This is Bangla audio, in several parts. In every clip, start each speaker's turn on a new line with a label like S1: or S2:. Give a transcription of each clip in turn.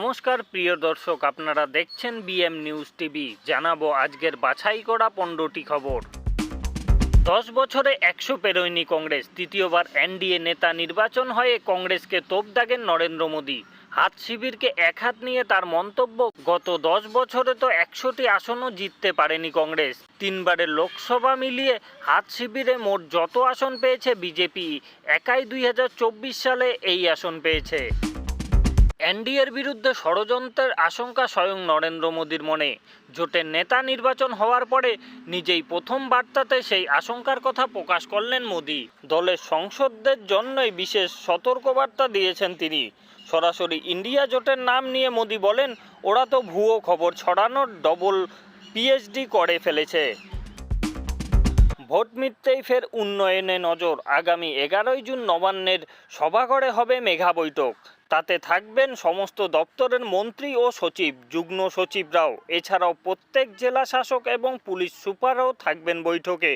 S1: নমস্কার প্রিয় দর্শক, আপনারা দেখছেন বিএম নিউজ টিভি। জানাবো আজকের বাছাই করা 15টি খবর। 10 বছরে 100 পেরোয়নি কংগ্রেস, তৃতীয়বার এনডিএ নেতা নির্বাচন হয়ে কংগ্রেসকে তোপ দাগেন নরেন্দ্র মোদী। হাত শিবিরকে একহাত নিয়ে তার মন্তব্য, গত 10 বছরে তো 100টি আসনও জিততে পারেনি কংগ্রেস। 3বারের লোকসভা মিলিয়ে হাত শিবিরে মোট যত আসন পেয়েছে বিজেপি, একাই 2024 সালে এই আসন পেয়েছে। এনডিএর বিরুদ্ধে ষড়যন্ত্রের আশঙ্কা স্বয়ং নরেন্দ্র মোদীর মনে। জোটের নেতা নির্বাচন হওয়ার পরে নিজেই প্রথম বার্তাতে সেই আশঙ্কার কথা প্রকাশ করলেন মোদী। দলের সংসদদের জন্যই বিশেষ সতর্কবার্তা দিয়েছেন তিনি। সরাসরি ইন্ডিয়া জোটের নাম নিয়ে মোদী বলেন, ওরা তো ভুয়ো খবর ছড়ানোর ডবল পিএইচডি করে ফেলেছে। ভোট মিটতেই ফের উন্নয়নে নজর। আগামী 11 জুন নবান্নের সভাঘরে হবে মেগা বৈঠক। তাতে থাকবেন সমস্ত দপ্তরের মন্ত্রী ও সচিব, যুগ্ম সচিবরাও। এছাড়াও প্রত্যেক জেলা শাসক এবং পুলিশ সুপারও থাকবেন বৈঠকে।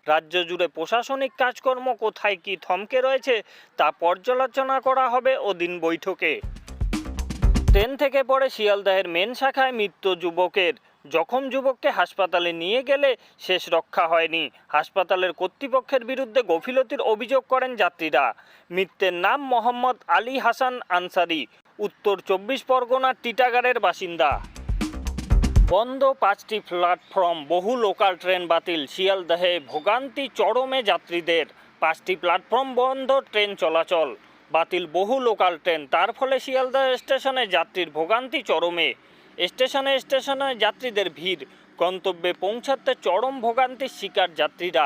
S1: রাজ্য জুড়ে প্রশাসনিক কাজকর্ম কোথায় কি থমকে রয়েছে তা পর্যালোচনা করা হবে ওদিন বৈঠকে। ট্রেন থেকে পড়ে শিয়ালদহের মেন শাখায় মৃত্যু যুবকের। জখম যুবককে হাসপাতালে নিয়ে গেলে শেষ রক্ষা হয়নি। হাসপাতালের কর্তৃপক্ষের বিরুদ্ধে গাফিলতির অভিযোগ করেন যাত্রীরা। মৃতের নাম মোহাম্মদ আলী হাসান আনসারি, উত্তর 24 পরগনার টিটাগড়ের বাসিন্দা। বন্ধ 5টি প্ল্যাটফর্ম, বহু লোকাল ট্রেন বাতিল। শিয়ালদহে ভোগান্তি চরমে যাত্রীদের। 5টি প্ল্যাটফর্ম বন্ধ, ট্রেন চলাচল বাতিল, বহু লোকাল ট্রেন। তার ফলে শিয়ালদহ স্টেশনে যাত্রীর ভোগান্তি চরমে। স্টেশনে স্টেশনে যাত্রীদের ভিড়, গন্তব্যে পৌঁছাতে চরম ভোগান্তির শিকার যাত্রীরা।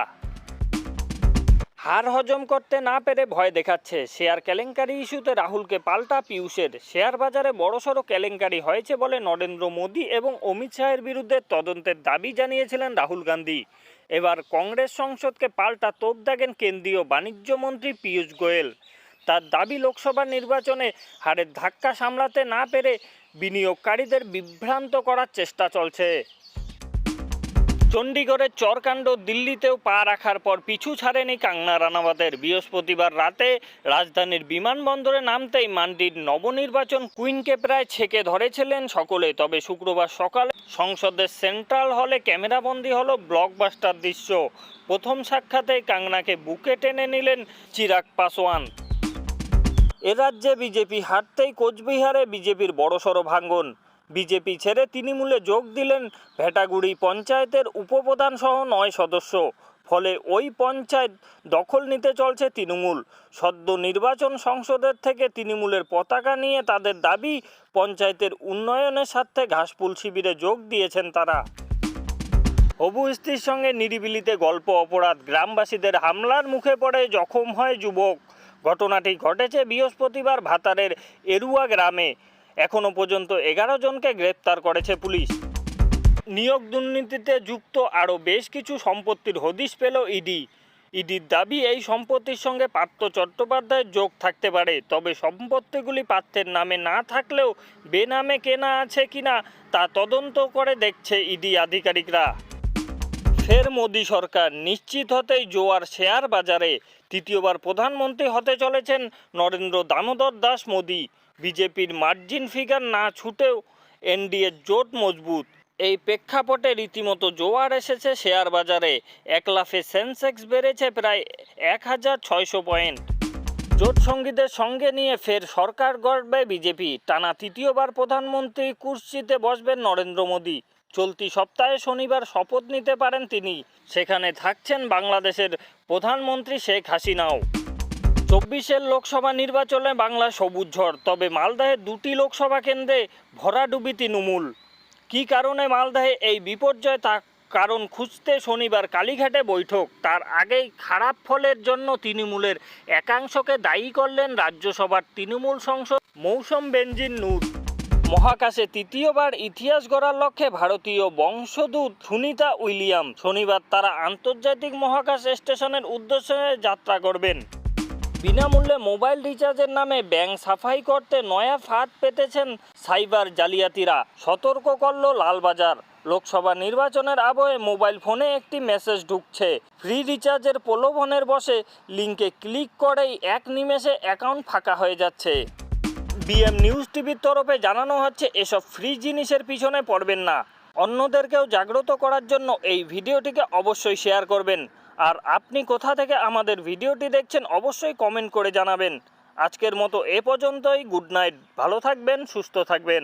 S1: হার হজম করতে না পেরে ভয় দেখাচ্ছে। শেয়ার কেলেঙ্কারি ইস্যুতে রাহুলকে পাল্টা পীয়ূষের। শেয়ার বাজারে বড়সড় কেলেঙ্কারি হয়েছে বলে নরেন্দ্র মোদী এবং অমিত শাহের বিরুদ্ধে তদন্তের দাবি জানিয়েছিলেন রাহুল গান্ধী। এবার কংগ্রেস সংসদকে পাল্টা তোপ দাগেন কেন্দ্রীয় বাণিজ্য মন্ত্রী পীয়ূষ গোয়েল। তার দাবি, লোকসভা নির্বাচনে হারের ধাক্কা সামলাতে না পেরে বিনিয়োগকারীদের বিভ্রান্ত করার চেষ্টা চলছে। চণ্ডীগড়ের চরকাণ্ড দিল্লিতেও পা রাখার পর পিছু ছাড়েনি কঙ্গনা রানাওয়াতের। বৃহস্পতিবার রাতে রাজধানীর বিমানবন্দরে নামতেই মান্ডির নবনির্বাচন কুইনকে প্রায় ছেকে ধরেছিলেন সকলে। তবে শুক্রবার সকালে সংসদের সেন্ট্রাল হলে ক্যামেরাবন্দি হলো ব্লকবাস্টার দৃশ্য। প্রথম সাক্ষাতেই কঙ্গনাকে বুকে টেনে নিলেন চিরাগ পাসওয়ান। এ রাজ্যে বিজেপি হারতেই কোচবিহারে বিজেপির বড়সড় ভাঙন। বিজেপি ছেড়ে তৃণমূলে যোগ দিলেন ভেটাগুড়ি পঞ্চায়েতের উপপ্রধান সহ 9 সদস্য। ফলে ওই পঞ্চায়েত দখল নিতে চলছে তৃণমূল। সদ্য নির্বাচন সংসদের থেকে তৃণমূলের পতাকা নিয়ে তাদের দাবি, পঞ্চায়েতের উন্নয়নের স্বার্থে ঘাসফুল শিবিরে যোগ দিয়েছেন তারা। হবু স্ত্রীর সঙ্গে নিরিবিলিতে গল্প অপরাধ, গ্রামবাসীদের হামলার মুখে পড়ে জখম হয় যুবক। ঘটনাটি ঘটেছে বৃহস্পতিবার ভাতারের এরুয়া গ্রামে। এখনও পর্যন্ত 11 জনকে গ্রেপ্তার করেছে পুলিশ। নিয়োগ দুর্নীতিতে যুক্ত আরও বেশ কিছু সম্পত্তির হদিশ পেল ইডি। ইডির দাবি, এই সম্পত্তির সঙ্গে পার্থ চট্টোপাধ্যায়ের যোগ থাকতে পারে। তবে সম্পত্তিগুলি পার্থের নামে না থাকলেও বেনামে কেনা আছে কিনা তা তদন্ত করে দেখছে ইডি আধিকারিকরা। ফের মোদী সরকার, নিশ্চিত হতেই জোয়ার শেয়ার বাজারে। তৃতীয়বার প্রধানমন্ত্রী হতে চলেছেন নরেন্দ্র দামোদর দাস মোদী। বিজেপির মার্জিন ফিগার না ছুটেও এনডিএর জোট মজবুত। এই প্রেক্ষাপটে রীতিমতো জোয়ার এসেছে শেয়ার বাজারে। এক লাফে সেন্সেক্স বেড়েছে প্রায় 1600 পয়েন্ট। জোট সঙ্গীদের সঙ্গে নিয়ে ফের সরকার গড়বে বিজেপি। টানা তৃতীয়বার প্রধানমন্ত্রী কুর্সিতে বসবেন নরেন্দ্র মোদী। চলতি সপ্তাহে শনিবার শপথ নিতে পারেন তিনি। সেখানে থাকছেন বাংলাদেশের প্রধানমন্ত্রী শেখ হাসিনাও। 24 লোকসভা নির্বাচনে বাংলা সবুজ ঝড়। তবে মালদহে 2টি লোকসভা কেন্দ্রে ভরাডুবি তৃণমূল। কী কারণে মালদহে এই বিপর্যয় তা কারণ খুঁজতে শনিবার কালীঘাটে বৈঠক। তার আগেই খারাপ ফলের জন্য তৃণমূলের একাংশকে দায়ী করলেন রাজ্যসভার তৃণমূল সাংসদ মৌসম বেনজির নূর। মহাকাশে তৃতীয়বার ইতিহাস গড়ার লক্ষ্যে ভারতীয় বংশোদ্ভূত সুনিতা উইলিয়ামস শনিবার তারা আন্তর্জাতিক মহাকাশ স্টেশনের উদ্দেশ্যে যাত্রা করবেন। বিনামূল্যে মোবাইল রিচার্জের নামে ব্যাংক সাফাই করতে নয়া ফাঁদ পেতেছেন সাইবার জালিয়াতিরা। সতর্ক করল লালবাজার। লোকসভা নির্বাচনের আবহে মোবাইল ফোনে একটি মেসেজ ঢুকছে। ফ্রি রিচার্জের প্রলোভনের বশে লিঙ্কে ক্লিক করেই এক নিমেষে অ্যাকাউন্ট ফাঁকা হয়ে যাচ্ছে। বিএম নিউজ টিভির তরফে জানানো হচ্ছে এসব ফ্রি জিনিসের পিছনে পড়বেন না। অন্যদেরকেও জাগ্রত করার জন্য এই ভিডিওটিকে অবশ্যই শেয়ার করবেন। আর আপনি কোথা থেকে আমাদের ভিডিওটি দেখছেন অবশ্যই কমেন্ট করে জানাবেন। আজকের মতো এ পর্যন্তই। গুড নাইট, ভালো থাকবেন, সুস্থ থাকবেন।